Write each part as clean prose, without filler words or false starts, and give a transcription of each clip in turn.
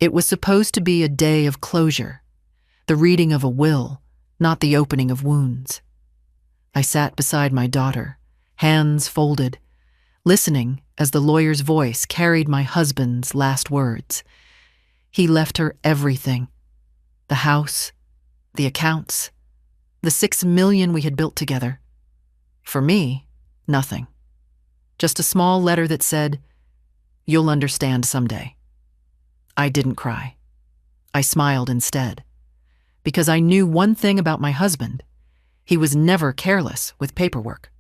It was supposed to be a day of closure, the reading of a will, not the opening of wounds. I sat beside my daughter, hands folded, listening as the lawyer's voice carried my husband's last words. He left her everything: the house, the accounts, the $6 million we had built together. For me, nothing. Just a small letter that said, "You'll understand someday." I didn't cry. I smiled instead, because I knew one thing about my husband: he was never careless with paperwork.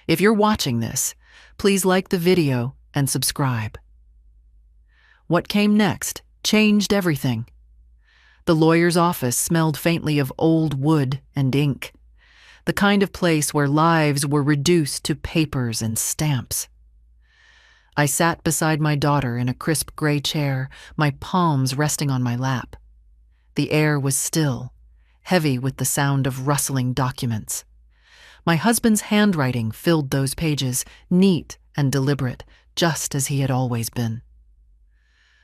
If you're watching this, please like the video and subscribe. What came next changed everything. The lawyer's office smelled faintly of old wood and ink, the kind of place where lives were reduced to papers and stamps. I sat beside my daughter in a crisp gray chair, my palms resting on my lap. The air was still, heavy with the sound of rustling documents. My husband's handwriting filled those pages, neat and deliberate, just as he had always been.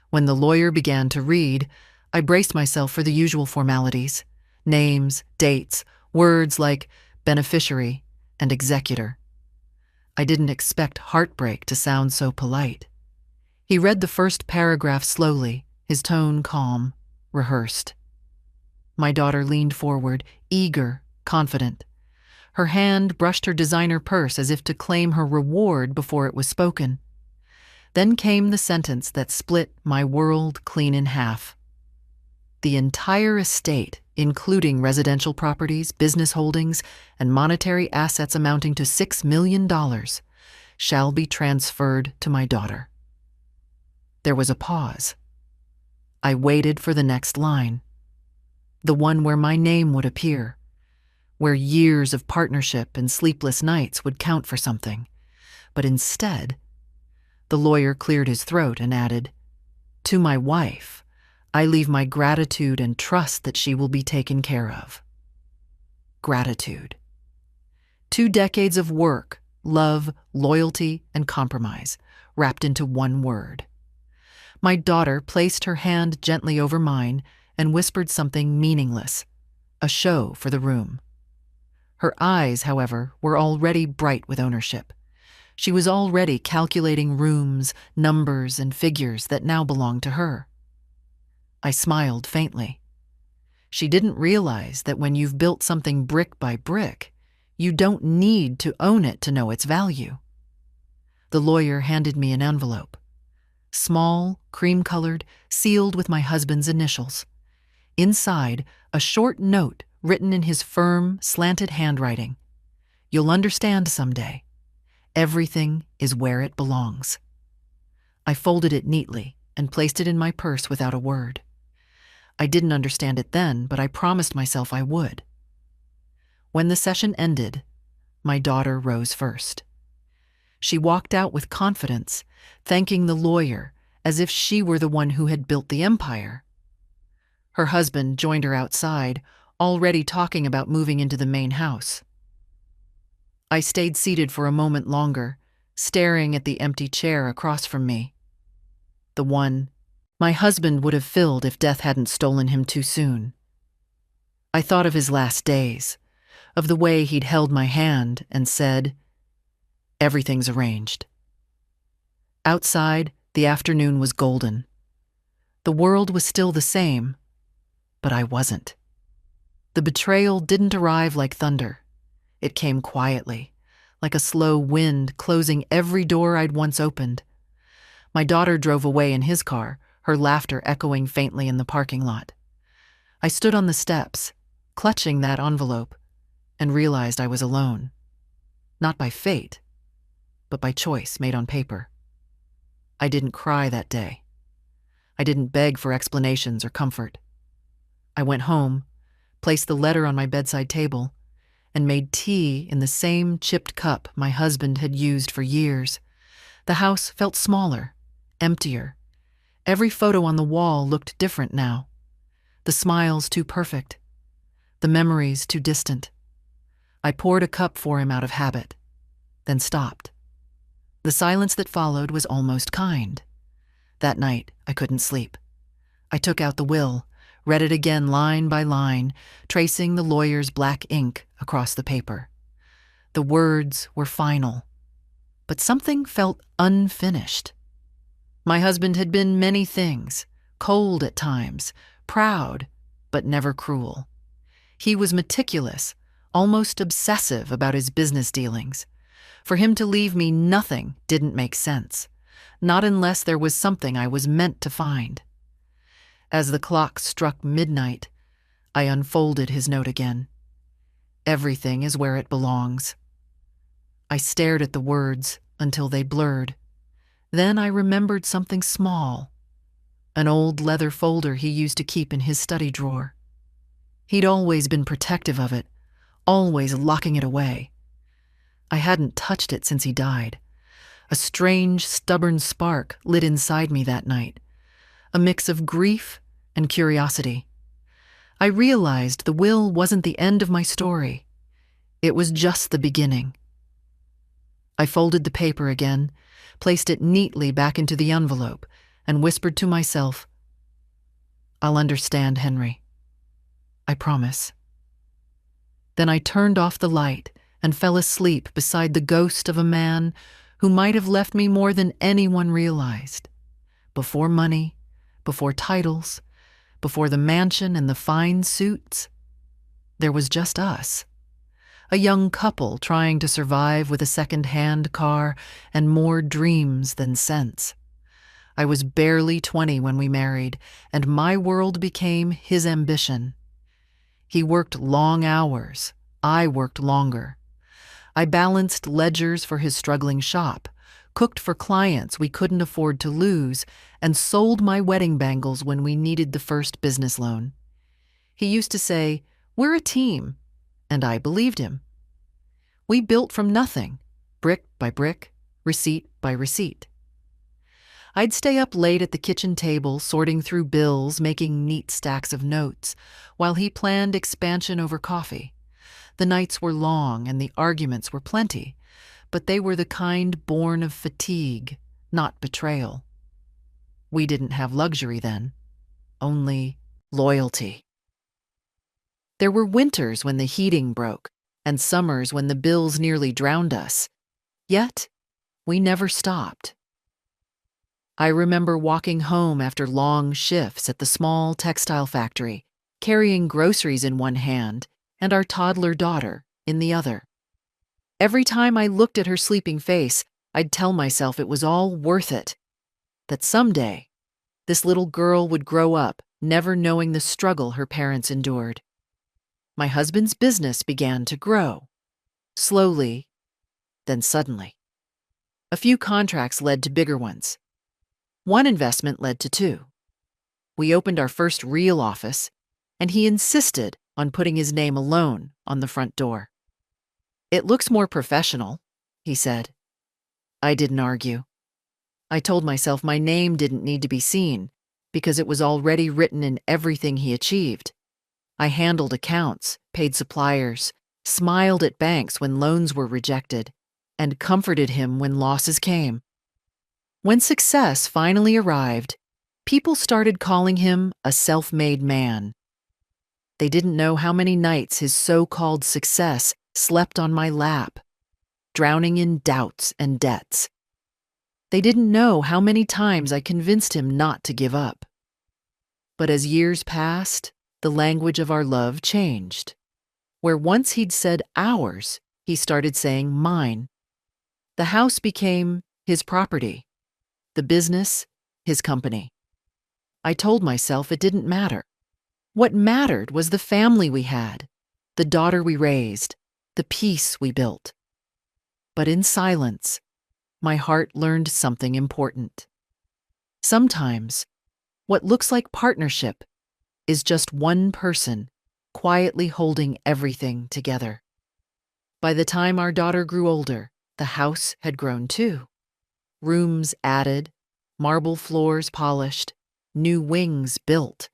When the lawyer began to read, I braced myself for the usual formalities: names, dates, words like beneficiary and executor. I didn't expect heartbreak to sound so polite. He read the first paragraph slowly, his tone calm, rehearsed. My daughter leaned forward, eager, confident. Her hand brushed her designer purse as if to claim her reward before it was spoken. Then came the sentence that split my world clean in half. The entire estate, including residential properties, business holdings, and monetary assets amounting to $6 million, shall be transferred to my daughter. There was a pause. I waited for the next line, the one where my name would appear, where years of partnership and sleepless nights would count for something. But instead, the lawyer cleared his throat and added, "To my wife, I leave my gratitude and trust that she will be taken care of." Gratitude. 2 decades of work, love, loyalty, and compromise, wrapped into one word. My daughter placed her hand gently over mine and whispered something meaningless, a show for the room. Her eyes, however, were already bright with ownership. She was already calculating rooms, numbers, and figures that now belonged to her. I smiled faintly. She didn't realize that when you've built something brick by brick, you don't need to own it to know its value. The lawyer handed me an envelope. Small, cream-colored, sealed with my husband's initials. Inside, a short note written in his firm, slanted handwriting. "You'll understand someday. Everything is where it belongs." I folded it neatly and placed it in my purse without a word. I didn't understand it then, but I promised myself I would. When the session ended, my daughter rose first. She walked out with confidence, thanking the lawyer as if she were the one who had built the empire. Her husband joined her outside, already talking about moving into the main house. I stayed seated for a moment longer, staring at the empty chair across from me. The one my husband would have filled if death hadn't stolen him too soon. I thought of his last days, of the way he'd held my hand and said, "Everything's arranged." Outside, the afternoon was golden. The world was still the same, but I wasn't. The betrayal didn't arrive like thunder. It came quietly, like a slow wind closing every door I'd once opened. My daughter drove away in his car, her laughter echoing faintly in the parking lot. I stood on the steps, clutching that envelope, and realized I was alone. Not by fate, but by choice made on paper. I didn't cry that day. I didn't beg for explanations or comfort. I went home, placed the letter on my bedside table, and made tea in the same chipped cup my husband had used for years. The house felt smaller, emptier. Every photo on the wall looked different now. The smiles too perfect, the memories too distant. I poured a cup for him out of habit, then stopped. The silence that followed was almost kind. That night, I couldn't sleep. I took out the will, read it again line by line, tracing the lawyer's black ink across the paper. The words were final, but something felt unfinished. My husband had been many things, cold at times, proud, but never cruel. He was meticulous, almost obsessive about his business dealings. For him to leave me nothing didn't make sense, not unless there was something I was meant to find. As the clock struck midnight, I unfolded his note again. Everything is where it belongs. I stared at the words until they blurred. Then I remembered something small, an old leather folder he used to keep in his study drawer. He'd always been protective of it, always locking it away. I hadn't touched it since he died. A strange, stubborn spark lit inside me that night, a mix of grief and curiosity. I realized the will wasn't the end of my story. It was just the beginning. I folded the paper again, placed it neatly back into the envelope, and whispered to myself, "I'll understand, Henry. I promise." Then I turned off the light and fell asleep beside the ghost of a man who might have left me more than anyone realized. Before money, before titles, before the mansion and the fine suits, there was just us. A young couple trying to survive with a second-hand car and more dreams than sense. I was barely 20 when we married, and my world became his ambition. He worked long hours. I worked longer. I balanced ledgers for his struggling shop, cooked for clients we couldn't afford to lose, and sold my wedding bangles when we needed the first business loan. He used to say, "We're a team," and I believed him. We built from nothing, brick by brick, receipt by receipt. I'd stay up late at the kitchen table, sorting through bills, making neat stacks of notes, while he planned expansion over coffee. The nights were long and the arguments were plenty, but they were the kind born of fatigue, not betrayal. We didn't have luxury then, only loyalty. There were winters when the heating broke, and summers when the bills nearly drowned us. Yet, we never stopped. I remember walking home after long shifts at the small textile factory, carrying groceries in one hand and our toddler daughter in the other. Every time I looked at her sleeping face, I'd tell myself it was all worth it, that someday this little girl would grow up never knowing the struggle her parents endured. My husband's business began to grow, slowly, then suddenly. A few contracts led to bigger ones. One investment led to two. We opened our first real office, and he insisted on putting his name alone on the front door. "It looks more professional," he said. I didn't argue. I told myself my name didn't need to be seen because it was already written in everything he achieved. I handled accounts, paid suppliers, smiled at banks when loans were rejected, and comforted him when losses came. When success finally arrived, people started calling him a self-made man. They didn't know how many nights his so-called success slept on my lap, drowning in doubts and debts. They didn't know how many times I convinced him not to give up. But as years passed, the language of our love changed. Where once he'd said ours, he started saying mine. The house became his property, the business his company. I told myself it didn't matter. What mattered was the family we had, the daughter we raised, the peace we built. But in silence, my heart learned something important. Sometimes, what looks like partnership is just one person quietly holding everything together. By the time our daughter grew older, the house had grown too. Rooms added, marble floors polished, new wings built.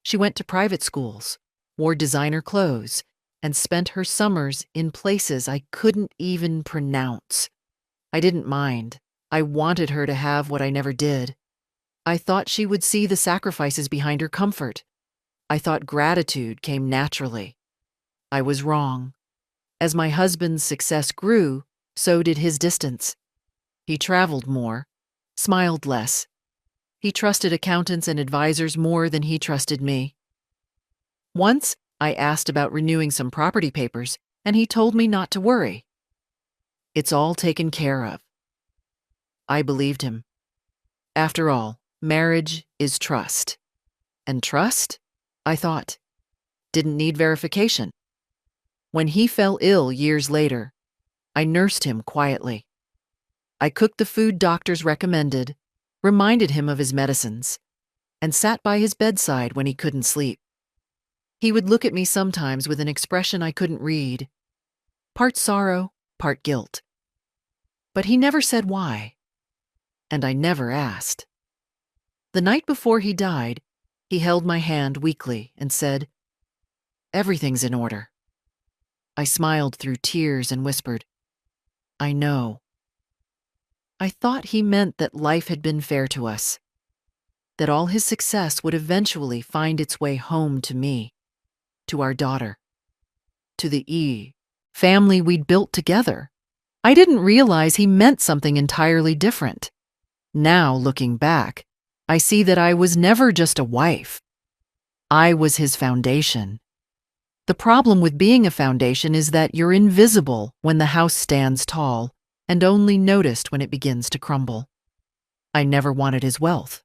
She went to private schools, wore designer clothes, and spent her summers in places I couldn't even pronounce. I didn't mind. I wanted her to have what I never did. I thought she would see the sacrifices behind her comfort. I thought gratitude came naturally. I was wrong. As my husband's success grew, so did his distance. He traveled more, smiled less. He trusted accountants and advisors more than he trusted me. Once, I asked about renewing some property papers, and he told me not to worry. It's all taken care of. I believed him. After all, marriage is trust. And trust, I thought, didn't need verification. When he fell ill years later, I nursed him quietly. I cooked the food doctors recommended, reminded him of his medicines, and sat by his bedside when he couldn't sleep. He would look at me sometimes with an expression I couldn't read, part sorrow, part guilt. But he never said why, and I never asked. The night before he died, he held my hand weakly and said, "Everything's in order." I smiled through tears and whispered, "I know." I thought he meant that life had been fair to us, that all his success would eventually find its way home to me, to our daughter, to the family we'd built together. I didn't realize he meant something entirely different. Now, looking back, I see that I was never just a wife. I was his foundation. The problem with being a foundation is that you're invisible when the house stands tall and only noticed when it begins to crumble. I never wanted his wealth.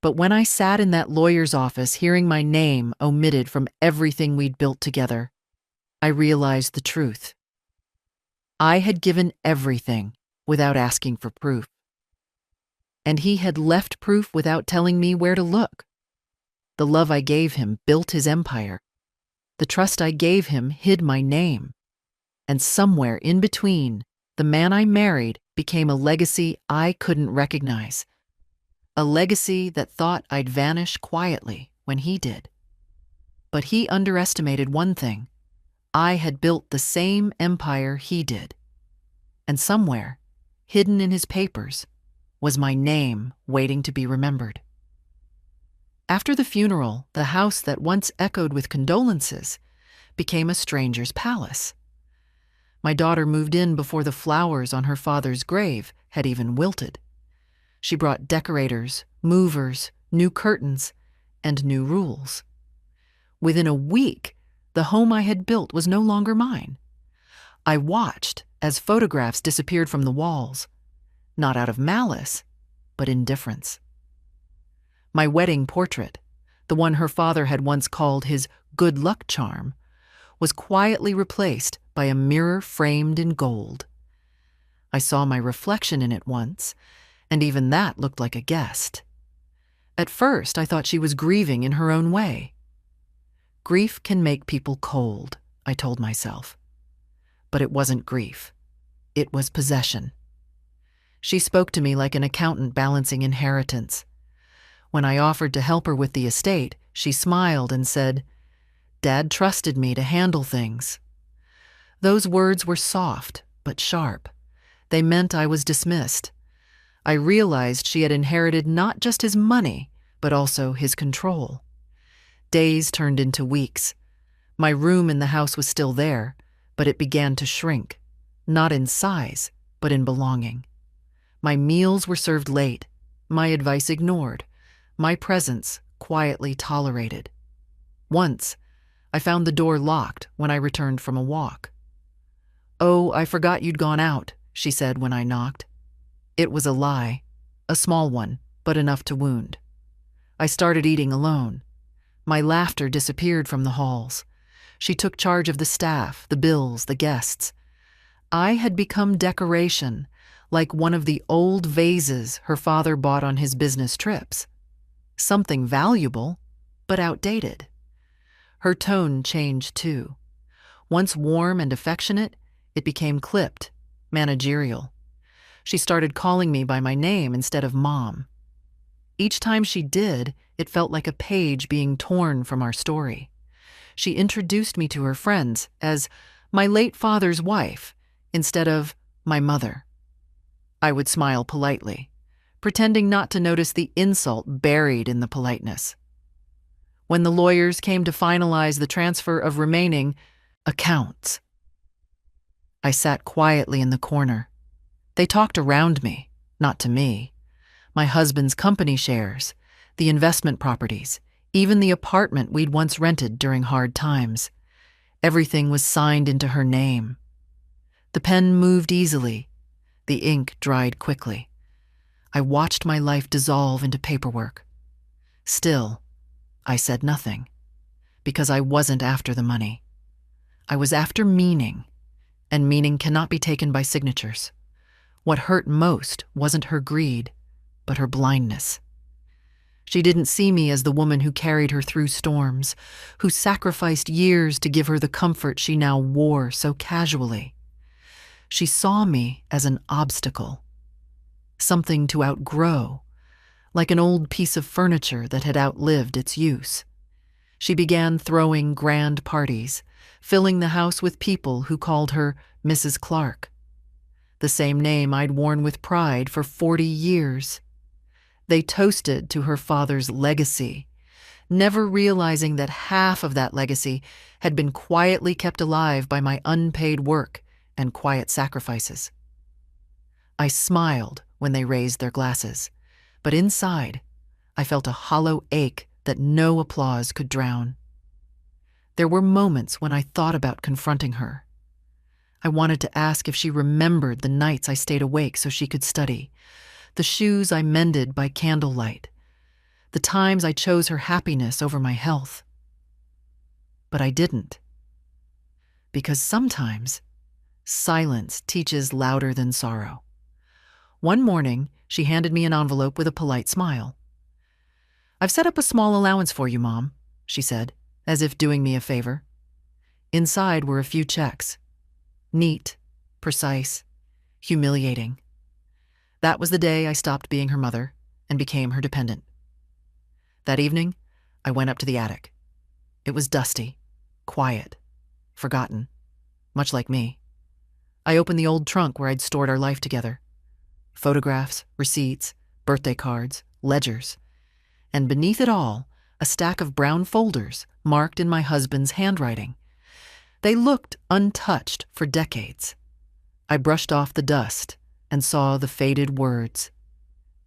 But when I sat in that lawyer's office hearing my name omitted from everything we'd built together, I realized the truth. I had given everything without asking for proof. And he had left proof without telling me where to look. The love I gave him built his empire. The trust I gave him hid my name. And somewhere in between, the man I married became a legacy I couldn't recognize. A legacy that thought I'd vanish quietly when he did. But he underestimated one thing. I had built the same empire he did. And somewhere, hidden in his papers, was my name waiting to be remembered. After the funeral, the house that once echoed with condolences became a stranger's palace. My daughter moved in before the flowers on her father's grave had even wilted. She brought decorators, movers, new curtains, and new rules. Within a week, the home I had built was no longer mine. I watched as photographs disappeared from the walls, not out of malice, but indifference. My wedding portrait, the one her father had once called his good luck charm, was quietly replaced by a mirror framed in gold. I saw my reflection in it once, and even that looked like a guest. At first, I thought she was grieving in her own way. Grief can make people cold, I told myself. But it wasn't grief. It was possession. She spoke to me like an accountant balancing inheritance. When I offered to help her with the estate, she smiled and said, "Dad trusted me to handle things." Those words were soft but sharp. They meant I was dismissed. I realized she had inherited not just his money, but also his control. Days turned into weeks. My room in the house was still there, but it began to shrink, not in size, but in belonging. My meals were served late, my advice ignored, my presence quietly tolerated. Once, I found the door locked when I returned from a walk. "Oh, I forgot you'd gone out," she said when I knocked. It was a lie, a small one, but enough to wound. I started eating alone. My laughter disappeared from the halls. She took charge of the staff, the bills, the guests. I had become decoration, like one of the old vases her father bought on his business trips. Something valuable, but outdated. Her tone changed too. Once warm and affectionate, it became clipped, managerial. She started calling me by my name instead of Mom. Each time she did, it felt like a page being torn from our story. She introduced me to her friends as my late father's wife instead of my mother. I would smile politely, pretending not to notice the insult buried in the politeness. When the lawyers came to finalize the transfer of remaining accounts, I sat quietly in the corner. They talked around me, not to me. My husband's company shares, the investment properties, even the apartment we'd once rented during hard times. Everything was signed into her name. The pen moved easily. The ink dried quickly. I watched my life dissolve into paperwork. Still, I said nothing, because I wasn't after the money. I was after meaning, and meaning cannot be taken by signatures. What hurt most wasn't her greed, but her blindness. She didn't see me as the woman who carried her through storms, who sacrificed years to give her the comfort she now wore so casually. She saw me as an obstacle, something to outgrow, like an old piece of furniture that had outlived its use. She began throwing grand parties, filling the house with people who called her Mrs. Clark, the same name I'd worn with pride for 40 years. They toasted to her father's legacy, never realizing that half of that legacy had been quietly kept alive by my unpaid work and quiet sacrifices. I smiled when they raised their glasses, but inside, I felt a hollow ache that no applause could drown. There were moments when I thought about confronting her. I wanted to ask if she remembered the nights I stayed awake so she could study, the shoes I mended by candlelight, the times I chose her happiness over my health. But I didn't. Because sometimes silence teaches louder than sorrow. One morning, she handed me an envelope with a polite smile. "I've set up a small allowance for you, Mom," she said, as if doing me a favor. Inside were a few checks. Neat, precise, humiliating. That was the day I stopped being her mother and became her dependent. That evening, I went up to the attic. It was dusty, quiet, forgotten, much like me. I opened the old trunk where I'd stored our life together. Photographs, receipts, birthday cards, ledgers. And beneath it all, a stack of brown folders marked in my husband's handwriting. They looked untouched for decades. I brushed off the dust and saw the faded words.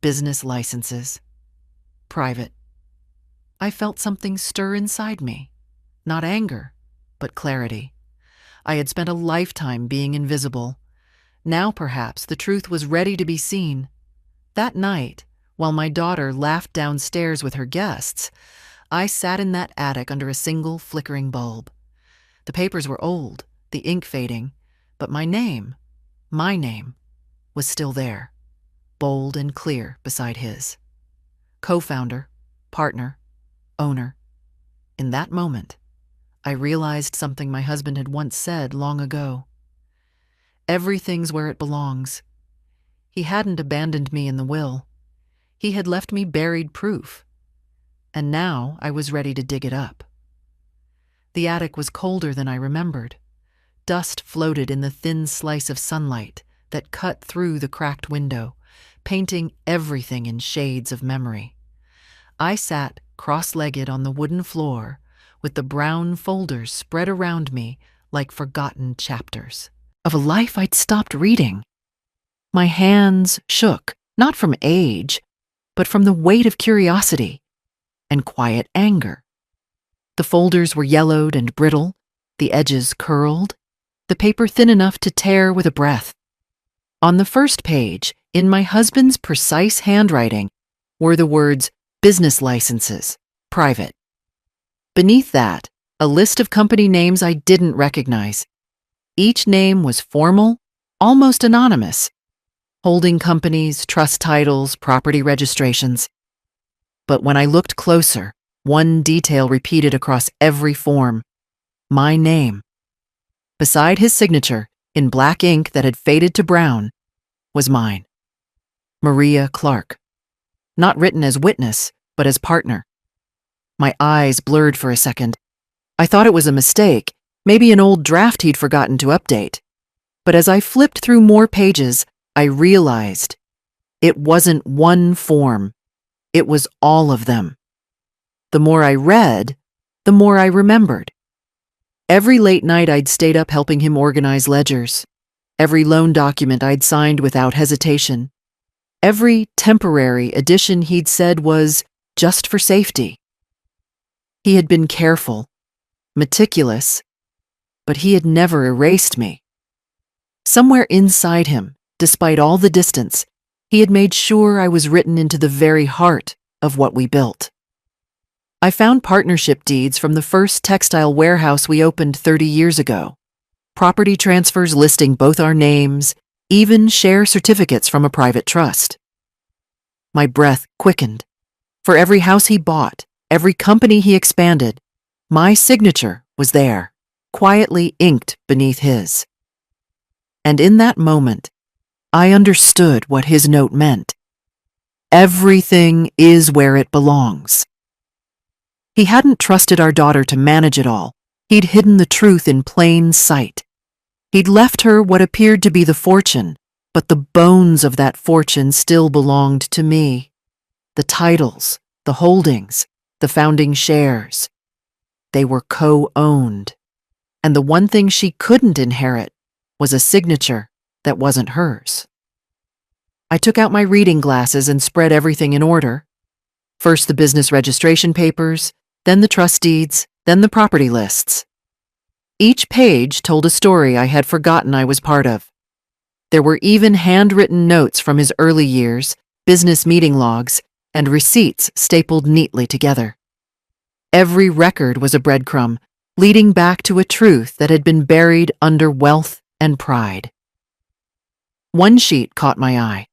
Business licenses. Private. I felt something stir inside me. Not anger, but clarity. I had spent a lifetime being invisible. Now perhaps the truth was ready to be seen. That night, while my daughter laughed downstairs with her guests, I sat in that attic under a single flickering bulb. The papers were old, the ink fading, but my name, was still there, bold and clear beside his. Co-founder, partner, owner. In that moment, I realized something my husband had once said long ago. Everything's where it belongs. He hadn't abandoned me in the will. He had left me buried proof. And now I was ready to dig it up. The attic was colder than I remembered. Dust floated in the thin slice of sunlight that cut through the cracked window, painting everything in shades of memory. I sat cross-legged on the wooden floor, with the brown folders spread around me like forgotten chapters of a life I'd stopped reading. My hands shook, not from age, but from the weight of curiosity and quiet anger. The folders were yellowed and brittle, the edges curled, the paper thin enough to tear with a breath. On the first page, in my husband's precise handwriting, were the words business licenses, private. Beneath that, a list of company names I didn't recognize. Each name was formal, almost anonymous. Holding companies, trust titles, property registrations. But when I looked closer, one detail repeated across every form: my name. Beside his signature, in black ink that had faded to brown, was mine. Maria Clark. Not written as witness, but as partner. My eyes blurred for a second. I thought it was a mistake, maybe an old draft he'd forgotten to update. But as I flipped through more pages, I realized It wasn't one form. It was all of them. The more I read, the more I remembered. Every late night I'd stayed up helping him organize ledgers. Every loan document I'd signed without hesitation. Every temporary addition he'd said was just for safety. He had been careful, meticulous, but he had never erased me. Somewhere inside him, despite all the distance, he had made sure I was written into the very heart of what we built. I found partnership deeds from the first textile warehouse we opened 30 years ago, property transfers listing both our names, even share certificates from a private trust. My breath quickened. For every house he bought, every company he expanded, my signature was there, quietly inked beneath his. And in that moment, I understood what his note meant. Everything is where it belongs. He hadn't trusted our daughter to manage it all. He'd hidden the truth in plain sight. He'd left her what appeared to be the fortune, but the bones of that fortune still belonged to me. The titles, the holdings, the founding shares. They were co-owned. And the one thing she couldn't inherit was a signature that wasn't hers. I took out my reading glasses and spread everything in order. First the business registration papers, then the trust deeds, then the property lists. Each page told a story I had forgotten I was part of. There were even handwritten notes from his early years, business meeting logs, and receipts stapled neatly together. Every record was a breadcrumb, leading back to a truth that had been buried under wealth and pride. One sheet caught my eye.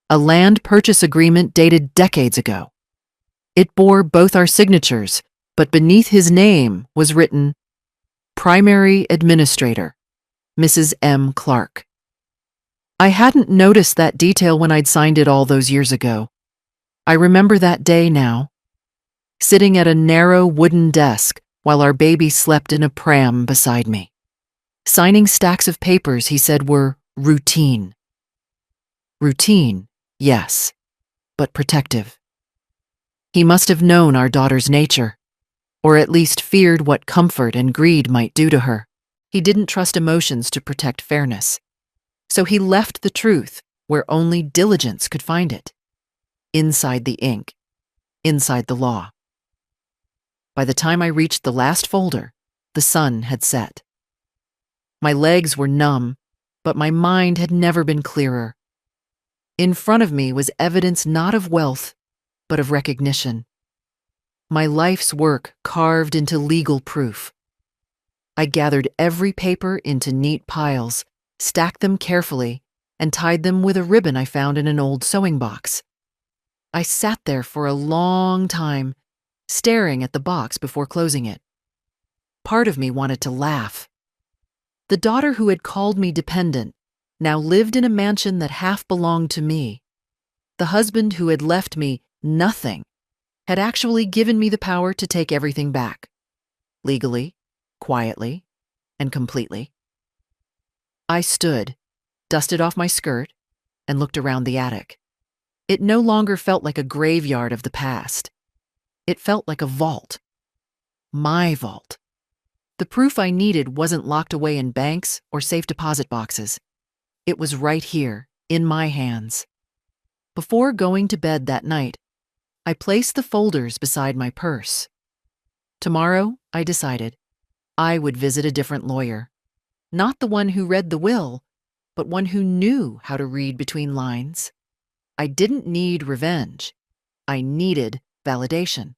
A land purchase agreement dated decades ago. It bore both our signatures, but beneath his name was written, Primary Administrator, Mrs. M. Clark. I hadn't noticed that detail when I'd signed it all those years ago. I remember that day now, sitting at a narrow wooden desk while our baby slept in a pram beside me. Signing stacks of papers he said were routine. Routine, yes, but protective. He must have known our daughter's nature, or at least feared what comfort and greed might do to her. He didn't trust emotions to protect fairness. So he left the truth where only diligence could find it. Inside the ink, inside the law. By the time I reached the last folder, the sun had set. My legs were numb, but my mind had never been clearer. In front of me was evidence not of wealth, but of recognition. My life's work carved into legal proof. I gathered every paper into neat piles, stacked them carefully, and tied them with a ribbon I found in an old sewing box. I sat there for a long time, staring at the box before closing it. Part of me wanted to laugh. The daughter who had called me dependent now lived in a mansion that half belonged to me. The husband who had left me nothing had actually given me the power to take everything back. Legally, quietly, and completely. I stood, dusted off my skirt, and looked around the attic. It no longer felt like a graveyard of the past. It felt like a vault. My vault. The proof I needed wasn't locked away in banks or safe deposit boxes. It was right here, in my hands. Before going to bed that night, I placed the folders beside my purse. Tomorrow, I decided, I would visit a different lawyer. Not the one who read the will, but one who knew how to read between lines. I didn't need revenge. I needed validation.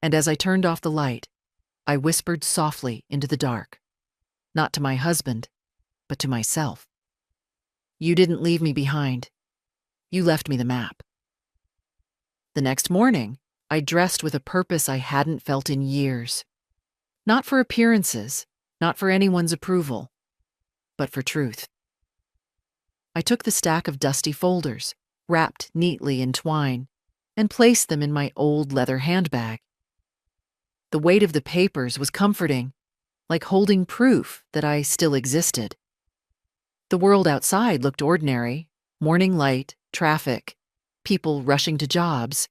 And as I turned off the light, I whispered softly into the dark. Not to my husband, but to myself. You didn't leave me behind. You left me the map. The next morning, I dressed with a purpose I hadn't felt in years. Not for appearances, not for anyone's approval, but for truth. I took the stack of dusty folders, wrapped neatly in twine, and placed them in my old leather handbag. The weight of the papers was comforting, like holding proof that I still existed. The world outside looked ordinary, Morning light, traffic, people rushing to jobs.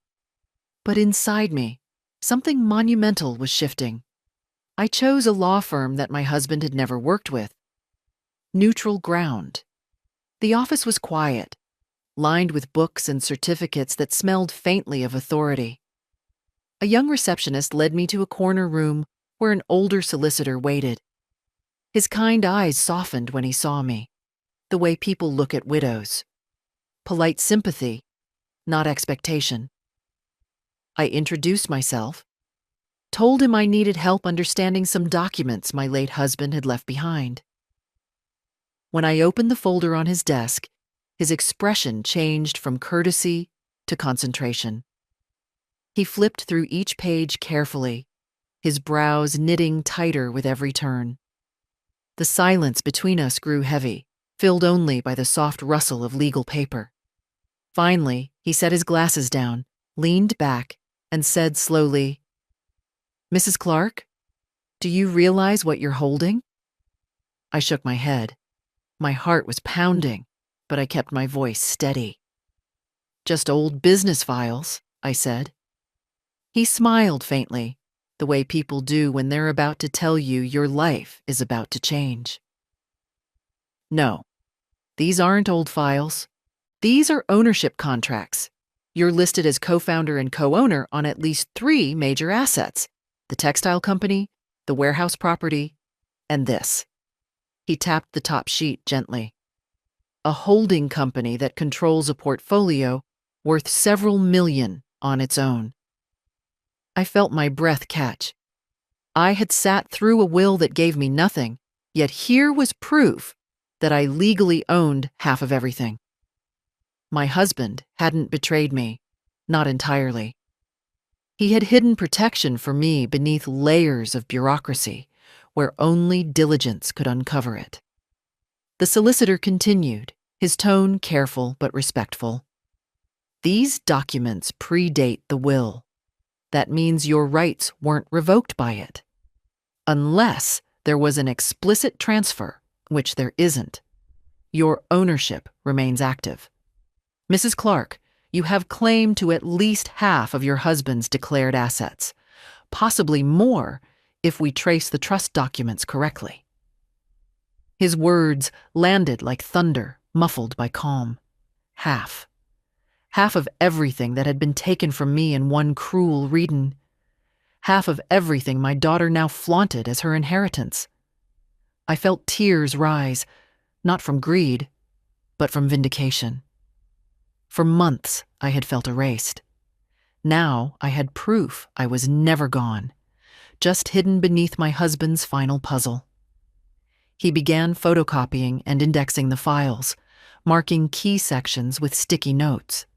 But inside me, something monumental was shifting. I chose a law firm that my husband had never worked with. Neutral ground. The office was quiet, lined with books and certificates that smelled faintly of authority. A young receptionist led me to a corner room where an older solicitor waited. His kind eyes softened when he saw me, the way people look at widows. Polite sympathy, not expectation. I introduced myself, told him I needed help understanding some documents my late husband had left behind. When I opened the folder on his desk, his expression changed from courtesy to concentration. He flipped through each page carefully, his brows knitting tighter with every turn. The silence between us grew heavy, filled only by the soft rustle of legal paper. Finally, he set his glasses down, leaned back, and said slowly, "Mrs. Clark, do you realize what you're holding?" I shook my head. My heart was pounding, but I kept my voice steady. "Just old business files," I said. He smiled faintly, the way people do when they're about to tell you your life is about to change. "No, these aren't old files. These are ownership contracts. You're listed as co-founder and co-owner on at least 3 major assets: the textile company, the warehouse property, and this." He tapped the top sheet gently. "A holding company that controls a portfolio worth several million on its own." I felt my breath catch. I had sat through a will that gave me nothing, yet here was proof that I legally owned half of everything. My husband hadn't betrayed me, not entirely. He had hidden protection for me beneath layers of bureaucracy, where only diligence could uncover it. The solicitor continued, his tone careful but respectful. "These documents predate the will. That means your rights weren't revoked by it. Unless there was an explicit transfer, which there isn't, your ownership remains active. Mrs. Clark, you have claim to at least half of your husband's declared assets, possibly more if we trace the trust documents correctly." His words landed like thunder, muffled by calm. Half. Half of everything that had been taken from me in one cruel reading. Half of everything my daughter now flaunted as her inheritance. I felt tears rise, not from greed, but from vindication. For months, I had felt erased. Now I had proof I was never gone, just hidden beneath my husband's final puzzle. He began photocopying and indexing the files, marking key sections with sticky notes.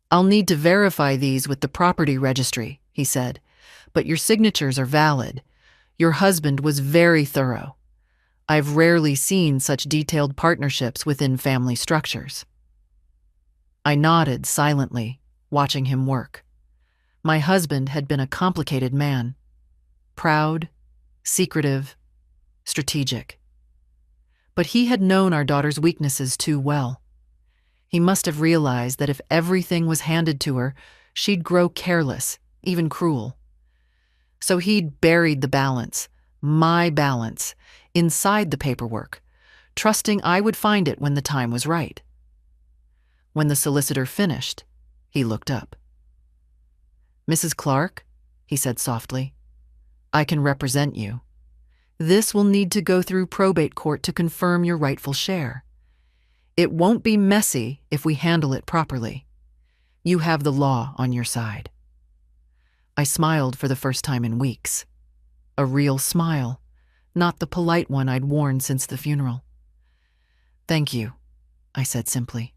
"I'll need to verify these with the property registry," he said, "but your signatures are valid. Your husband was very thorough. I've rarely seen such detailed partnerships within family structures." I nodded silently, watching him work. My husband had been a complicated man. Proud, secretive, strategic. But he had known our daughter's weaknesses too well. He must have realized that if everything was handed to her, she'd grow careless, even cruel. So he'd buried the balance, my balance, inside the paperwork, trusting I would find it when the time was right. When the solicitor finished, he looked up. "Mrs. Clark," he said softly, "I can represent you. This will need to go through probate court to confirm your rightful share. It won't be messy if we handle it properly. You have the law on your side." I smiled for the first time in weeks. A real smile, not the polite one I'd worn since the funeral. "Thank you," I said simply.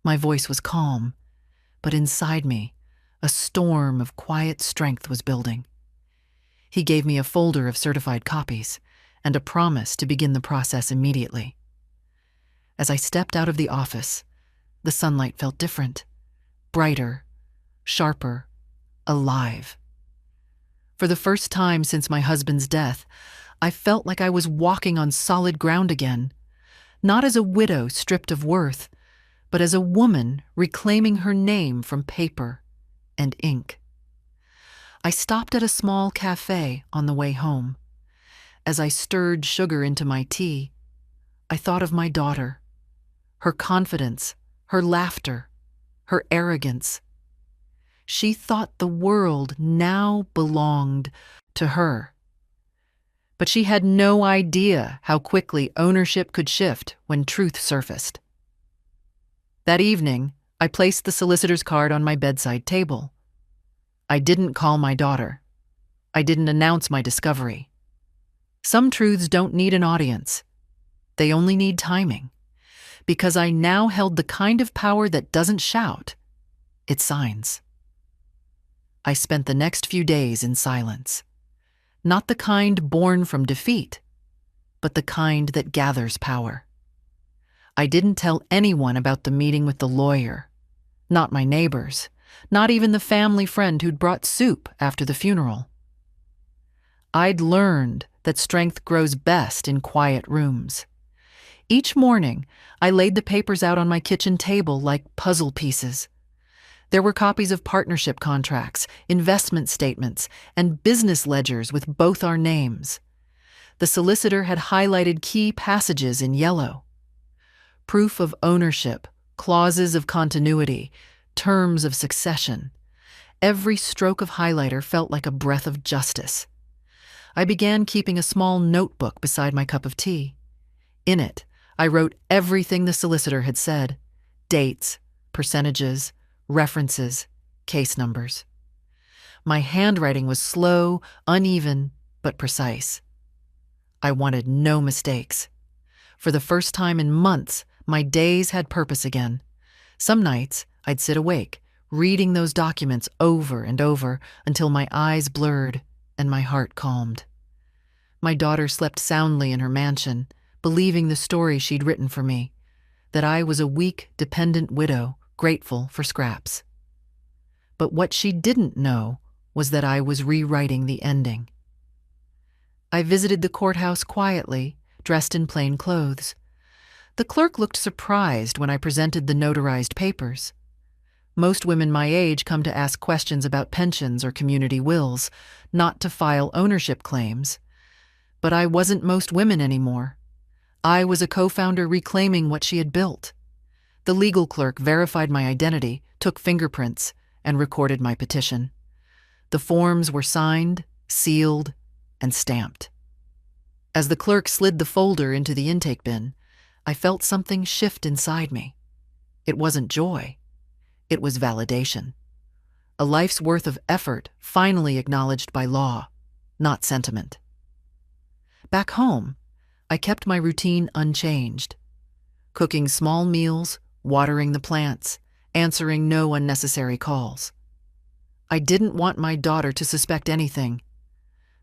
My voice was calm, but inside me, a storm of quiet strength was building. He gave me a folder of certified copies and a promise to begin the process immediately. As I stepped out of the office, the sunlight felt different, brighter, sharper, alive. For the first time since my husband's death, I felt like I was walking on solid ground again, not as a widow stripped of worth, but as a woman reclaiming her name from paper and ink. I stopped at a small cafe on the way home. As I stirred sugar into my tea, I thought of my daughter, her confidence, her laughter, her arrogance. She thought the world now belonged to her. But she had no idea how quickly ownership could shift when truth surfaced. That evening, I placed the solicitor's card on my bedside table. I didn't call my daughter. I didn't announce my discovery. Some truths don't need an audience. They only need timing. Because I now held the kind of power that doesn't shout, it signs. I spent the next few days in silence. Not the kind born from defeat, but the kind that gathers power. I didn't tell anyone about the meeting with the lawyer. Not my neighbors. Not even the family friend who'd brought soup after the funeral. I'd learned that strength grows best in quiet rooms. Each morning, I laid the papers out on my kitchen table like puzzle pieces. There were copies of partnership contracts, investment statements, and business ledgers with both our names. The solicitor had highlighted key passages in yellow. Proof of ownership, clauses of continuity, terms of succession. Every stroke of highlighter felt like a breath of justice. I began keeping a small notebook beside my cup of tea. In it, I wrote everything the solicitor had said: dates, percentages, references, case numbers. My handwriting was slow, uneven, but precise. I wanted no mistakes. For the first time in months, my days had purpose again. Some nights, I'd sit awake, reading those documents over and over until my eyes blurred and my heart calmed. My daughter slept soundly in her mansion, believing the story she'd written for me, that I was a weak, dependent widow, grateful for scraps. But what she didn't know was that I was rewriting the ending. I visited the courthouse quietly, dressed in plain clothes. The clerk looked surprised when I presented the notarized papers. Most women my age come to ask questions about pensions or community wills, not to file ownership claims. But I wasn't most women anymore. I was a co-founder reclaiming what she had built. The legal clerk verified my identity, took fingerprints, and recorded my petition. The forms were signed, sealed, and stamped. As the clerk slid the folder into the intake bin, I felt something shift inside me. It wasn't joy. It was validation. A life's worth of effort finally acknowledged by law, not sentiment. Back home, I kept my routine unchanged. Cooking small meals, watering the plants, answering no unnecessary calls. I didn't want my daughter to suspect anything.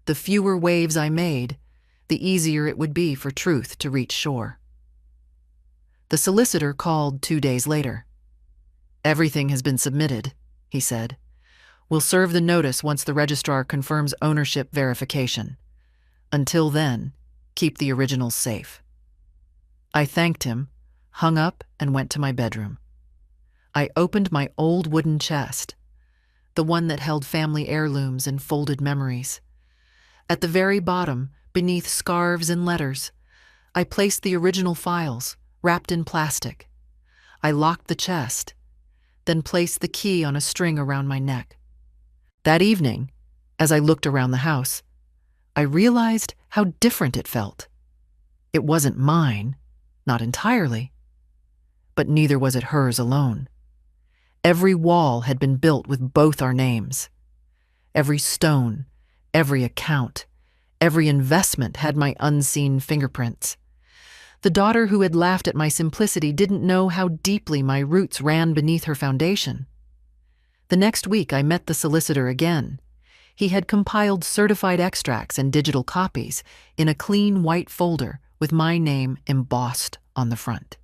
The fewer waves I made, the easier it would be for truth to reach shore. The solicitor called 2 days later. "Everything has been submitted," he said. "We'll serve the notice once the registrar confirms ownership verification. Until then, keep the originals safe." I thanked him, hung up, and went to my bedroom. I opened my old wooden chest, the one that held family heirlooms and folded memories. At the very bottom, beneath scarves and letters, I placed the original files, wrapped in plastic. I locked the chest, then placed the key on a string around my neck. That evening, as I looked around the house, I realized how different it felt. It wasn't mine, not entirely, but neither was it hers alone. Every wall had been built with both our names. Every stone, every account, every investment had my unseen fingerprints. The daughter who had laughed at my simplicity didn't know how deeply my roots ran beneath her foundation. The next week, I met the solicitor again. He had compiled certified extracts and digital copies in a clean white folder with my name embossed on the front.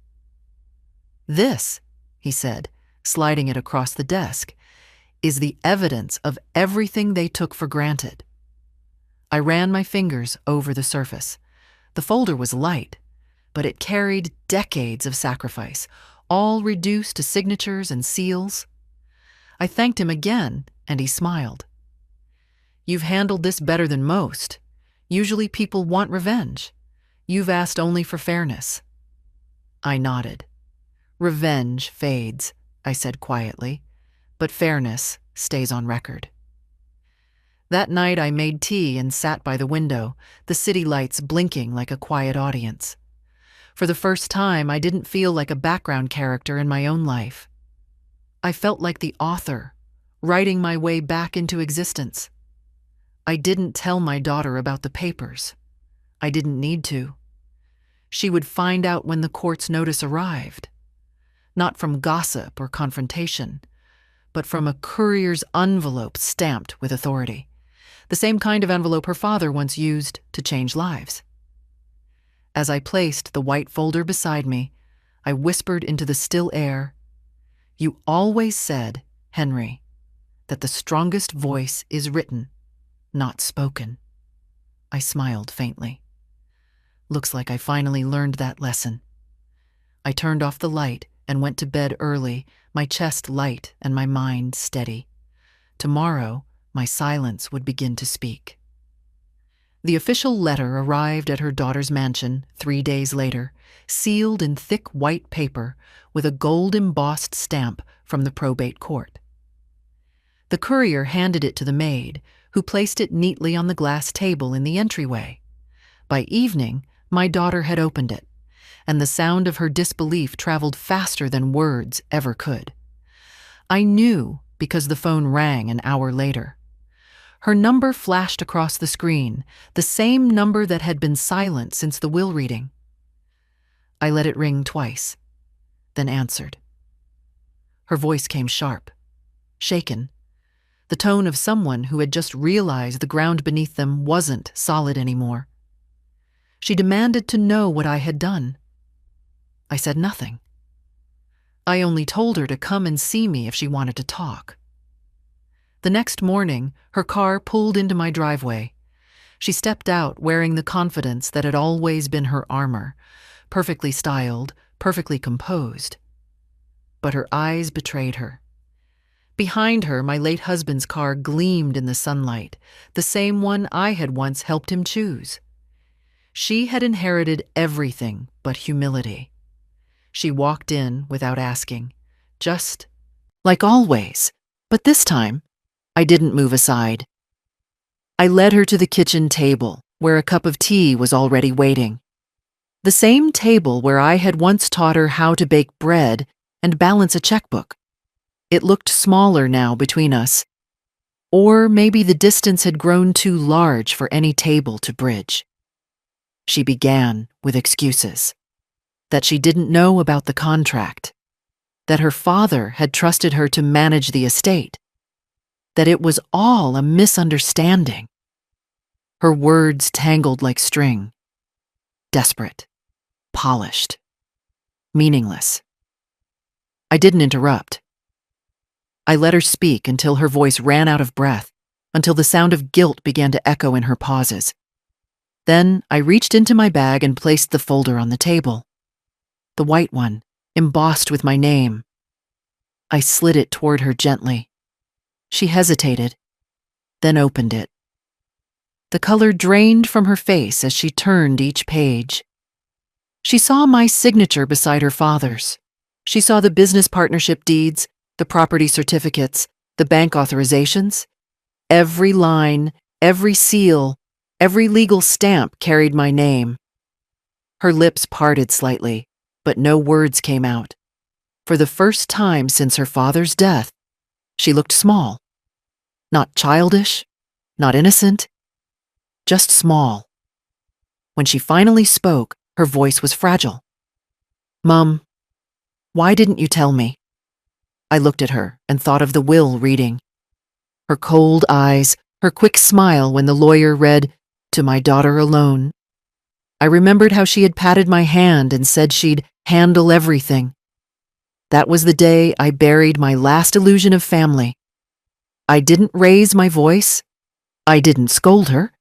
"This," he said, sliding it across the desk, "is the evidence of everything they took for granted." I ran my fingers over the surface. The folder was light, but it carried decades of sacrifice, all reduced to signatures and seals. I thanked him again, and he smiled. "You've handled this better than most. Usually people want revenge. You've asked only for fairness." I nodded. "Revenge fades," I said quietly, "but fairness stays on record." That night I made tea and sat by the window, the city lights blinking like a quiet audience. For the first time, I didn't feel like a background character in my own life. I felt like the author, writing my way back into existence. I didn't tell my daughter about the papers. I didn't need to. She would find out when the court's notice arrived. Not from gossip or confrontation, but from a courier's envelope stamped with authority. The same kind of envelope her father once used to change lives. As I placed the white folder beside me, I whispered into the still air, "You always said, Henry, that the strongest voice is written, not spoken." I smiled faintly. Looks like I finally learned that lesson. I turned off the light and went to bed early, my chest light and my mind steady. Tomorrow, my silence would begin to speak. The official letter arrived at her daughter's mansion 3 days later, sealed in thick white paper with a gold-embossed stamp from the probate court. The courier handed it to the maid, who placed it neatly on the glass table in the entryway. By evening, my daughter had opened it, and the sound of her disbelief traveled faster than words ever could. I knew because the phone rang an hour later. Her number flashed across the screen, the same number that had been silent since the will reading. I let it ring twice, then answered. Her voice came sharp, shaken, the tone of someone who had just realized the ground beneath them wasn't solid anymore. She demanded to know what I had done. I said nothing. I only told her to come and see me if she wanted to talk. The next morning, her car pulled into my driveway. She stepped out wearing the confidence that had always been her armor, perfectly styled, perfectly composed. But her eyes betrayed her. Behind her, my late husband's car gleamed in the sunlight, the same one I had once helped him choose. She had inherited everything but humility. She walked in without asking, just like always, but this time, I didn't move aside. I led her to the kitchen table, where a cup of tea was already waiting. The same table where I had once taught her how to bake bread and balance a checkbook. It looked smaller now between us. Or maybe the distance had grown too large for any table to bridge. She began with excuses. That she didn't know about the contract. That her father had trusted her to manage the estate. That it was all a misunderstanding. Her words tangled like string. Desperate. Polished. Meaningless. I didn't interrupt. I let her speak until her voice ran out of breath, until the sound of guilt began to echo in her pauses. Then I reached into my bag and placed the folder on the table. The white one, embossed with my name. I slid it toward her gently. She hesitated, then opened it. The color drained from her face as she turned each page. She saw my signature beside her father's. She saw the business partnership deeds, the property certificates, the bank authorizations. Every line, every seal, every legal stamp carried my name. Her lips parted slightly, but no words came out. For the first time since her father's death, she looked small. Not childish, not innocent, just small. When she finally spoke, her voice was fragile. "Mom, why didn't you tell me?" I looked at her and thought of the will reading. Her cold eyes, her quick smile when the lawyer read, "To my daughter alone." I remembered how she had patted my hand and said she'd handle everything. That was the day I buried my last illusion of family. I didn't raise my voice. I didn't scold her.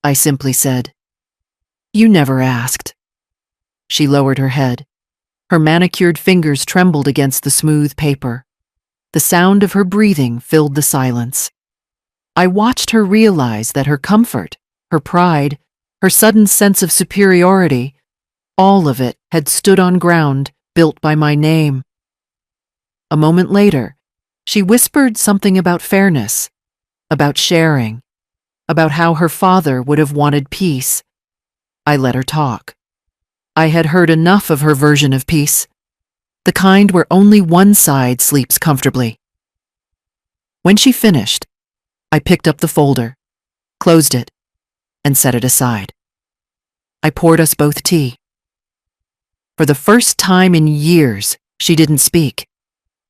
I simply said, "You never asked." She lowered her head. Her manicured fingers trembled against the smooth paper. The sound of her breathing filled the silence. I watched her realize that her comfort, her pride, her sudden sense of superiority, all of it had stood on ground built by my name. A moment later, she whispered something about fairness, about sharing, about how her father would have wanted peace. I let her talk. I had heard enough of her version of peace, the kind where only one side sleeps comfortably. When she finished, I picked up the folder, closed it, and set it aside. I poured us both tea. For the first time in years, she didn't speak.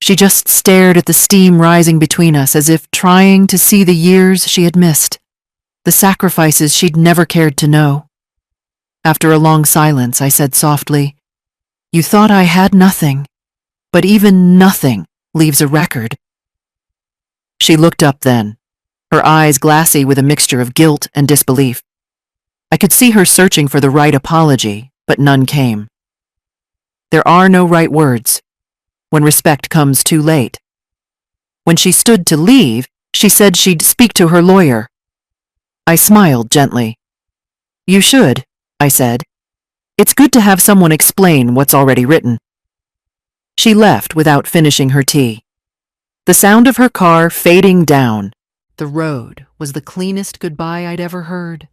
She just stared at the steam rising between us as if trying to see the years she had missed, the sacrifices she'd never cared to know. After a long silence, I said softly, "You thought I had nothing, but even nothing leaves a record." She looked up then, her eyes glassy with a mixture of guilt and disbelief. I could see her searching for the right apology, but none came. There are no right words when respect comes too late. When she stood to leave, she said she'd speak to her lawyer. I smiled gently. "You should," I said. "It's good to have someone explain what's already written." She left without finishing her tea. The sound of her car fading down the road was the cleanest goodbye I'd ever heard.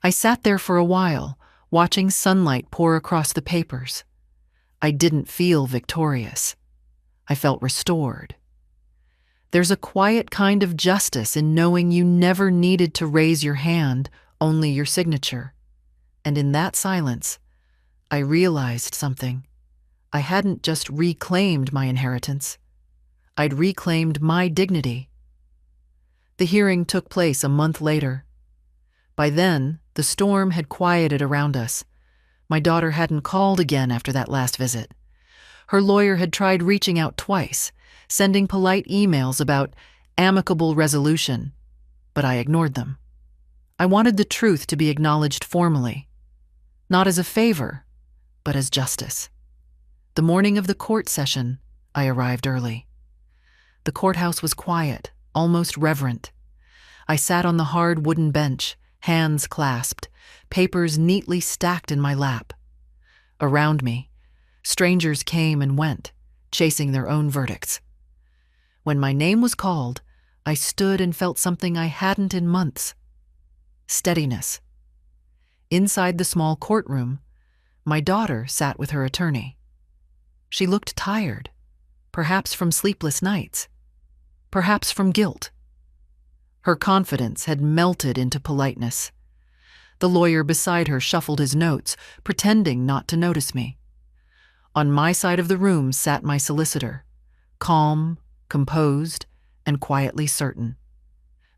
I sat there for a while, watching sunlight pour across the papers. I didn't feel victorious. I felt restored. There's a quiet kind of justice in knowing you never needed to raise your hand, only your signature. And in that silence, I realized something. I hadn't just reclaimed my inheritance. I'd reclaimed my dignity. The hearing took place a month later. By then, the storm had quieted around us. My daughter hadn't called again after that last visit. Her lawyer had tried reaching out twice, sending polite emails about amicable resolution, but I ignored them. I wanted the truth to be acknowledged formally, not as a favor, but as justice. The morning of the court session, I arrived early. The courthouse was quiet, almost reverent. I sat on the hard wooden bench, hands clasped, papers neatly stacked in my lap. Around me, strangers came and went, chasing their own verdicts. When my name was called, I stood and felt something I hadn't in months. Steadiness. Inside the small courtroom, my daughter sat with her attorney. She looked tired, perhaps from sleepless nights, perhaps from guilt. Her confidence had melted into politeness. The lawyer beside her shuffled his notes, pretending not to notice me. On my side of the room sat my solicitor, calm, composed, and quietly certain.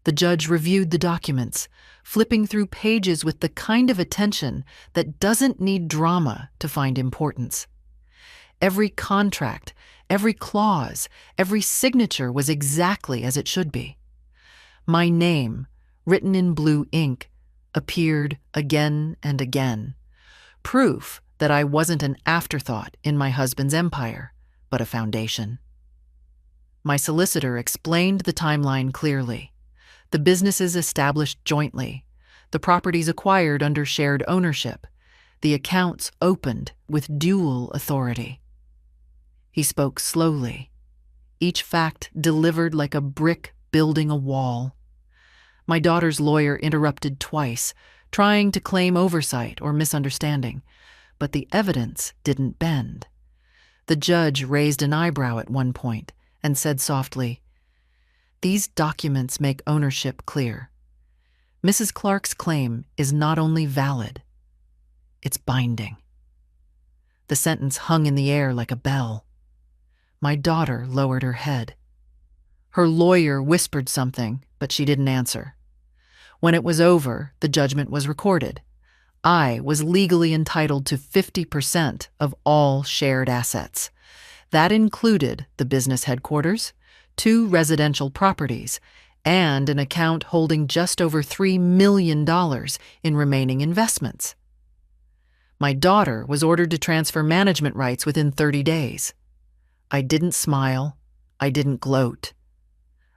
The judge reviewed the documents, flipping through pages with the kind of attention that doesn't need drama to find importance. Every contract, every clause, every signature was exactly as it should be. My name, written in blue ink, appeared again and again, proof that I wasn't an afterthought in my husband's empire, but a foundation. My solicitor explained the timeline clearly. The businesses established jointly, the properties acquired under shared ownership, the accounts opened with dual authority. He spoke slowly, each fact delivered like a brick building a wall. My daughter's lawyer interrupted twice, trying to claim oversight or misunderstanding, but the evidence didn't bend. The judge raised an eyebrow at one point and said softly, "These documents make ownership clear. Mrs. Clark's claim is not only valid, it's binding." The sentence hung in the air like a bell. My daughter lowered her head. Her lawyer whispered something, but she didn't answer. When it was over, the judgment was recorded. I was legally entitled to 50% of all shared assets. That included the business headquarters, 2 residential properties, and an account holding just over $3 million in remaining investments. My daughter was ordered to transfer management rights within 30 days. I didn't smile. I didn't gloat.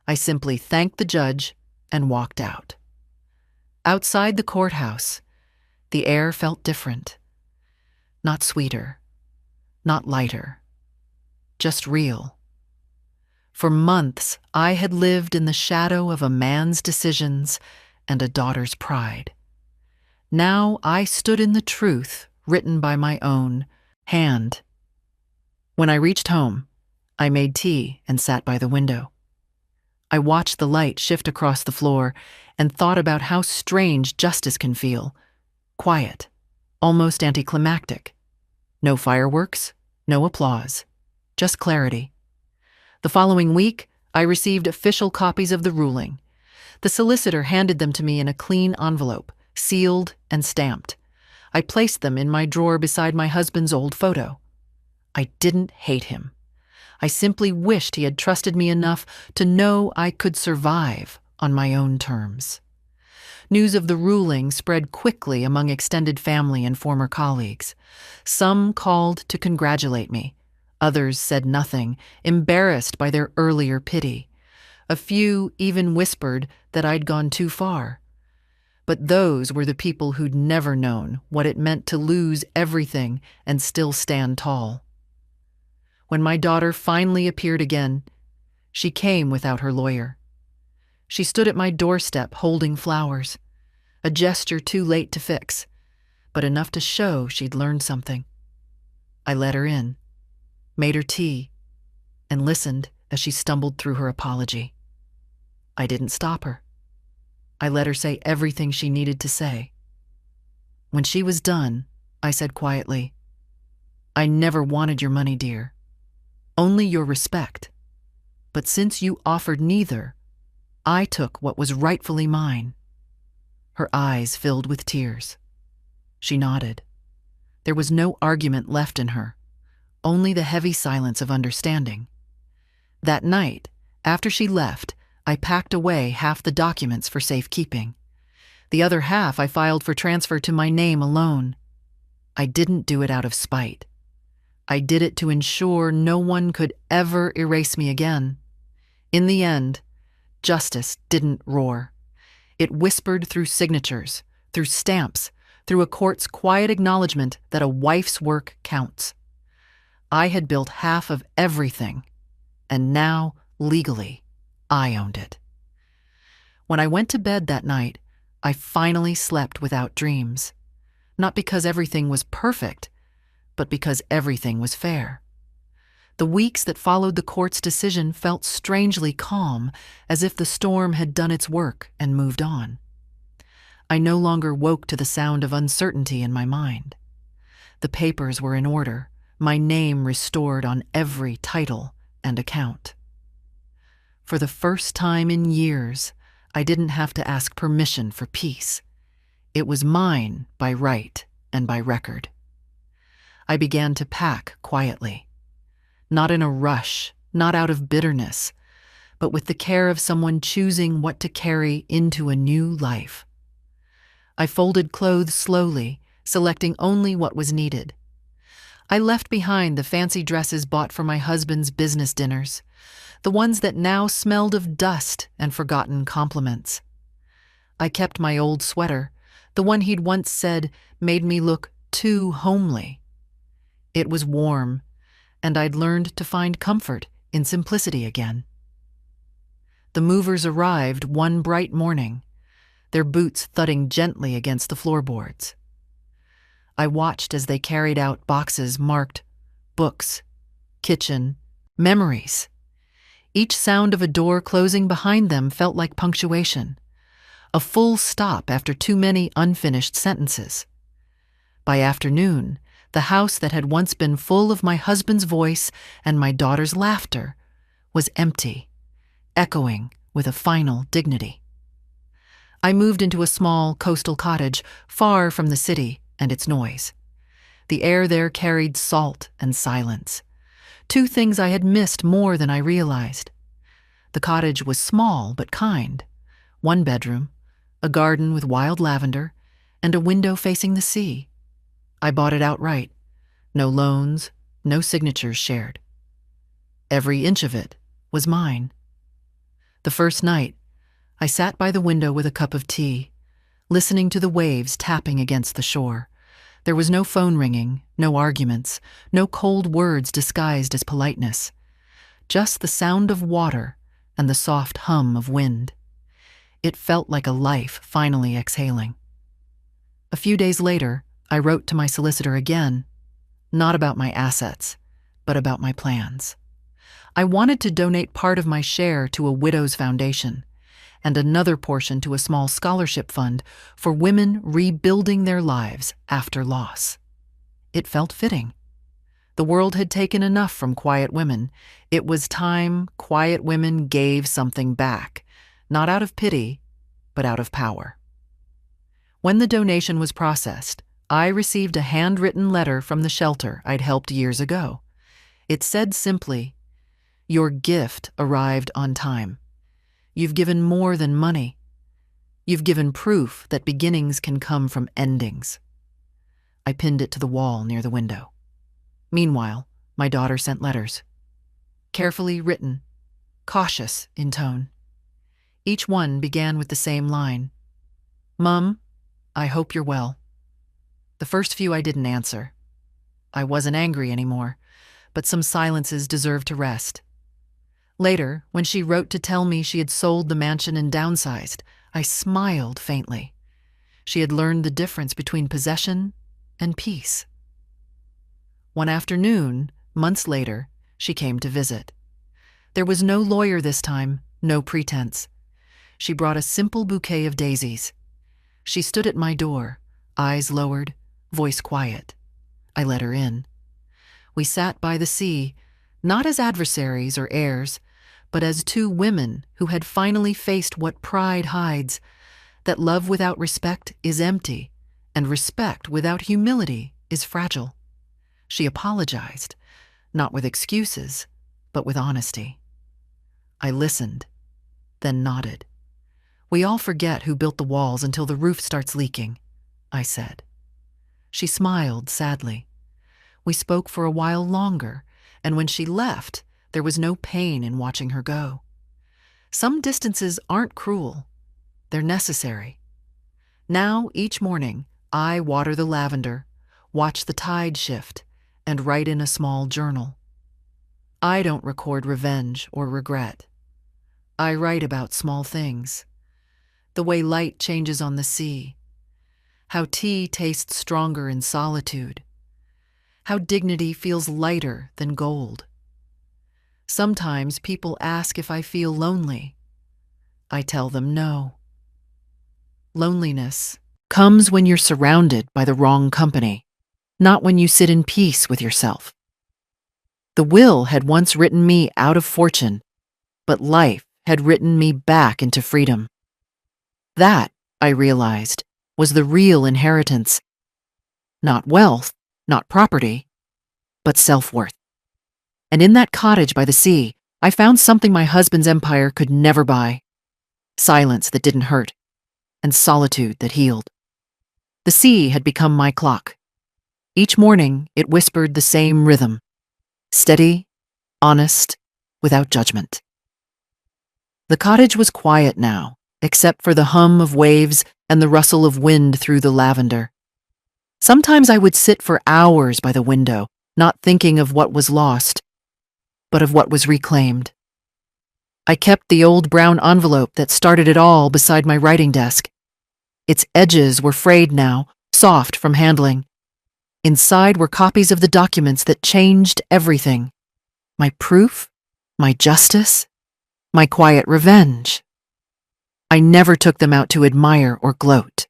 I simply thanked the judge and walked out. Outside the courthouse, the air felt different. Not sweeter, not lighter, just real. For months, I had lived in the shadow of a man's decisions and a daughter's pride. Now I stood in the truth written by my own hand. When I reached home, I made tea and sat by the window. I watched the light shift across the floor and thought about how strange justice can feel. Quiet, almost anticlimactic. No fireworks, no applause, just clarity. The following week, I received official copies of the ruling. The solicitor handed them to me in a clean envelope, sealed and stamped. I placed them in my drawer beside my husband's old photo. I didn't hate him. I simply wished he had trusted me enough to know I could survive on my own terms. News of the ruling spread quickly among extended family and former colleagues. Some called to congratulate me. Others said nothing, embarrassed by their earlier pity. A few even whispered that I'd gone too far. But those were the people who'd never known what it meant to lose everything and still stand tall. When my daughter finally appeared again, she came without her lawyer. She stood at my doorstep holding flowers, a gesture too late to fix, but enough to show she'd learned something. I let her in, made her tea, and listened as she stumbled through her apology. I didn't stop her. I let her say everything she needed to say. When she was done, I said quietly, "I never wanted your money, dear. Only your respect. But since you offered neither, I took what was rightfully mine." Her eyes filled with tears. She nodded. There was no argument left in her, only the heavy silence of understanding. That night, after she left, I packed away half the documents for safekeeping. The other half I filed for transfer to my name alone. I didn't do it out of spite. I did it to ensure no one could ever erase me again. In the end, justice didn't roar. It whispered through signatures, through stamps, through a court's quiet acknowledgement that a wife's work counts. I had built half of everything, and now, legally, I owned it. When I went to bed that night, I finally slept without dreams. Not because everything was perfect, but because everything was fair. The weeks that followed the court's decision felt strangely calm, as if the storm had done its work and moved on. I no longer woke to the sound of uncertainty in my mind. The papers were in order, my name restored on every title and account. For the first time in years, I didn't have to ask permission for peace. It was mine by right and by record. I began to pack quietly. Not in a rush, not out of bitterness, but with the care of someone choosing what to carry into a new life. I folded clothes slowly, selecting only what was needed. I left behind the fancy dresses bought for my husband's business dinners, the ones that now smelled of dust and forgotten compliments. I kept my old sweater, the one he'd once said made me look too homely. It was warm, and I'd learned to find comfort in simplicity again. The movers arrived one bright morning, their boots thudding gently against the floorboards. I watched as they carried out boxes marked books, kitchen, memories. Each sound of a door closing behind them felt like punctuation, a full stop after too many unfinished sentences. By afternoon, the house that had once been full of my husband's voice and my daughter's laughter was empty, echoing with a final dignity. I moved into a small coastal cottage far from the city and its noise. The air there carried salt and silence, two things I had missed more than I realized. The cottage was small but kind, one bedroom, a garden with wild lavender, and a window facing the sea. I bought it outright. No loans, no signatures shared. Every inch of it was mine. The first night, I sat by the window with a cup of tea, listening to the waves tapping against the shore. There was no phone ringing, no arguments, no cold words disguised as politeness. Just the sound of water and the soft hum of wind. It felt like a life finally exhaling. A few days later, I wrote to my solicitor again, not about my assets, but about my plans. I wanted to donate part of my share to a widow's foundation and another portion to a small scholarship fund for women rebuilding their lives after loss. It felt fitting. The world had taken enough from quiet women. It was time quiet women gave something back, not out of pity, but out of power. When the donation was processed, I received a handwritten letter from the shelter I'd helped years ago. It said simply, "Your gift arrived on time. You've given more than money. You've given proof that beginnings can come from endings." I pinned it to the wall near the window. Meanwhile, my daughter sent letters. Carefully written, cautious in tone. Each one began with the same line. "Mum, I hope you're well." The first few I didn't answer. I wasn't angry anymore, but some silences deserved to rest. Later, when she wrote to tell me she had sold the mansion and downsized, I smiled faintly. She had learned the difference between possession and peace. One afternoon, months later, she came to visit. There was no lawyer this time, no pretense. She brought a simple bouquet of daisies. She stood at my door, eyes lowered, voice quiet. I let her in. We sat by the sea, not as adversaries or heirs, but as two women who had finally faced what pride hides, that love without respect is empty, and respect without humility is fragile. She apologized, not with excuses, but with honesty. I listened, then nodded. "We all forget who built the walls until the roof starts leaking," I said. She smiled sadly. We spoke for a while longer, and when she left, there was no pain in watching her go. Some distances aren't cruel. They're necessary. Now, each morning, I water the lavender, watch the tide shift, and write in a small journal. I don't record revenge or regret. I write about small things. The way light changes on the sea. How tea tastes stronger in solitude. How dignity feels lighter than gold. Sometimes people ask if I feel lonely. I tell them no. Loneliness comes when you're surrounded by the wrong company, not when you sit in peace with yourself. The will had once written me out of fortune, but life had written me back into freedom. That, I realized, was the real inheritance. Not wealth, not property, but self-worth. And in that cottage by the sea, I found something my husband's empire could never buy. Silence that didn't hurt, and solitude that healed. The sea had become my clock. Each morning, it whispered the same rhythm. Steady, honest, without judgment. The cottage was quiet now, except for the hum of waves and the rustle of wind through the lavender. Sometimes I would sit for hours by the window, not thinking of what was lost, but of what was reclaimed. I kept the old brown envelope that started it all beside my writing desk. Its edges were frayed now, soft from handling. Inside were copies of the documents that changed everything. My proof, my justice, my quiet revenge. I never took them out to admire or gloat.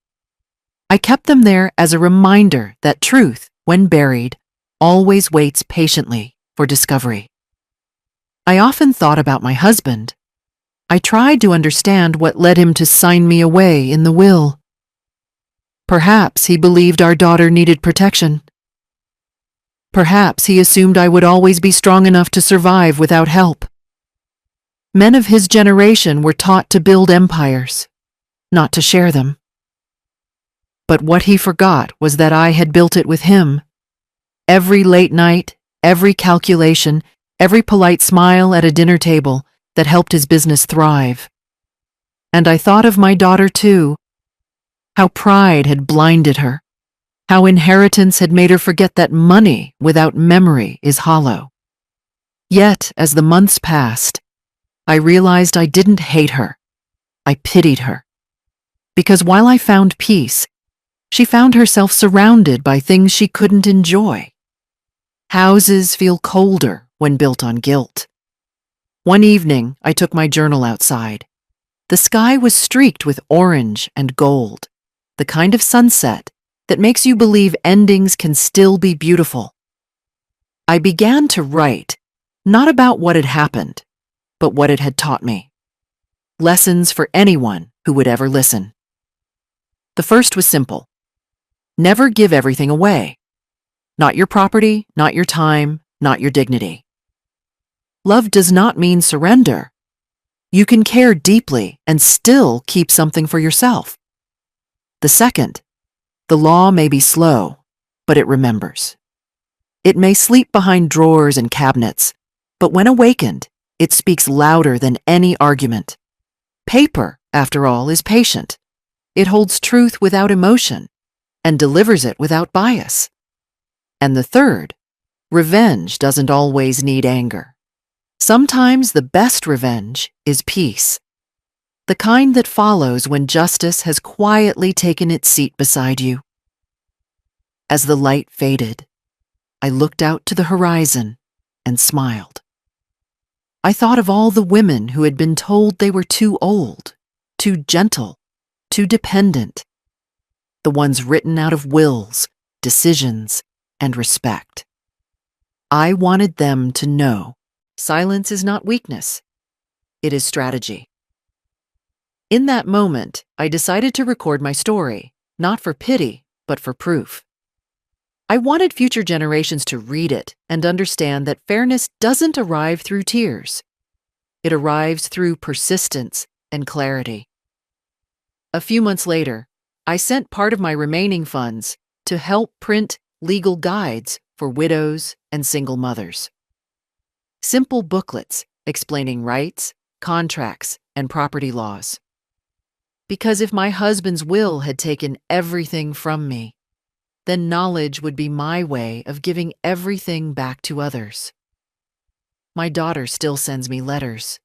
I kept them there as a reminder that truth, when buried, always waits patiently for discovery. I often thought about my husband. I tried to understand what led him to sign me away in the will. Perhaps he believed our daughter needed protection. Perhaps he assumed I would always be strong enough to survive without help. Men of his generation were taught to build empires, not to share them. But what he forgot was that I had built it with him. Every late night, every calculation, every polite smile at a dinner table that helped his business thrive. And I thought of my daughter too, how pride had blinded her, how inheritance had made her forget that money without memory is hollow. Yet, as the months passed, I realized I didn't hate her. I pitied her. Because while I found peace, she found herself surrounded by things she couldn't enjoy. Houses feel colder when built on guilt. One evening, I took my journal outside. The sky was streaked with orange and gold, the kind of sunset that makes you believe endings can still be beautiful. I began to write, not about what had happened, but what it had taught me. Lessons for anyone who would ever listen. The first was simple. Never give everything away. Not your property, not your time, not your dignity. Love does not mean surrender. You can care deeply and still keep something for yourself. The second, the law may be slow, but it remembers. It may sleep behind drawers and cabinets, but when awakened, it speaks louder than any argument. Paper, after all, is patient. It holds truth without emotion and delivers it without bias. And the third, revenge doesn't always need anger. Sometimes the best revenge is peace, the kind that follows when justice has quietly taken its seat beside you. As the light faded, I looked out to the horizon and smiled. I thought of all the women who had been told they were too old, too gentle, too dependent. The ones written out of wills, decisions, and respect. I wanted them to know silence is not weakness. It is strategy. In that moment, I decided to record my story, not for pity, but for proof. I wanted future generations to read it and understand that fairness doesn't arrive through tears. It arrives through persistence and clarity. A few months later, I sent part of my remaining funds to help print legal guides for widows and single mothers. Simple booklets explaining rights, contracts, and property laws. Because if my husband's will had taken everything from me, then knowledge would be my way of giving everything back to others. My daughter still sends me letters.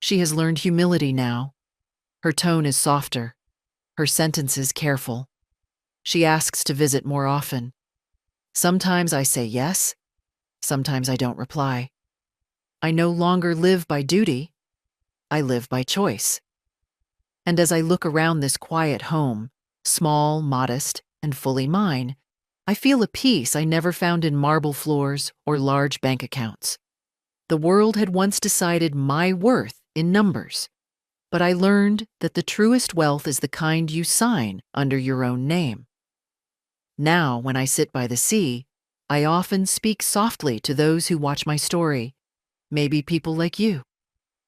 She has learned humility now. Her tone is softer, her sentences careful. She asks to visit more often. Sometimes I say yes, sometimes I don't reply. I no longer live by duty, I live by choice. And as I look around this quiet home, small, modest, and fully mine, I feel a peace I never found in marble floors or large bank accounts. The world had once decided my worth in numbers, but I learned that the truest wealth is the kind you sign under your own name. Now, when I sit by the sea, I often speak softly to those who watch my story, maybe people like you.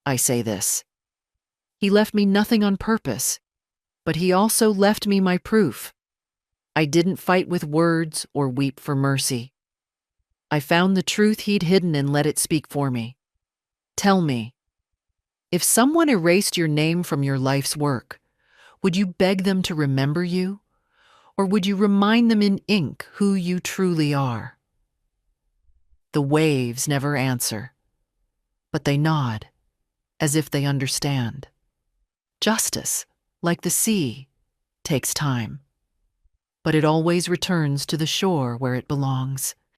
I say this. He left me nothing on purpose, but he also left me my proof. I didn't fight with words or weep for mercy. I found the truth he'd hidden and let it speak for me. Tell me, if someone erased your name from your life's work, would you beg them to remember you? Or would you remind them in ink who you truly are? The waves never answer, but they nod, as if they understand. Justice, like the sea, takes time, but it always returns to the shore where it belongs.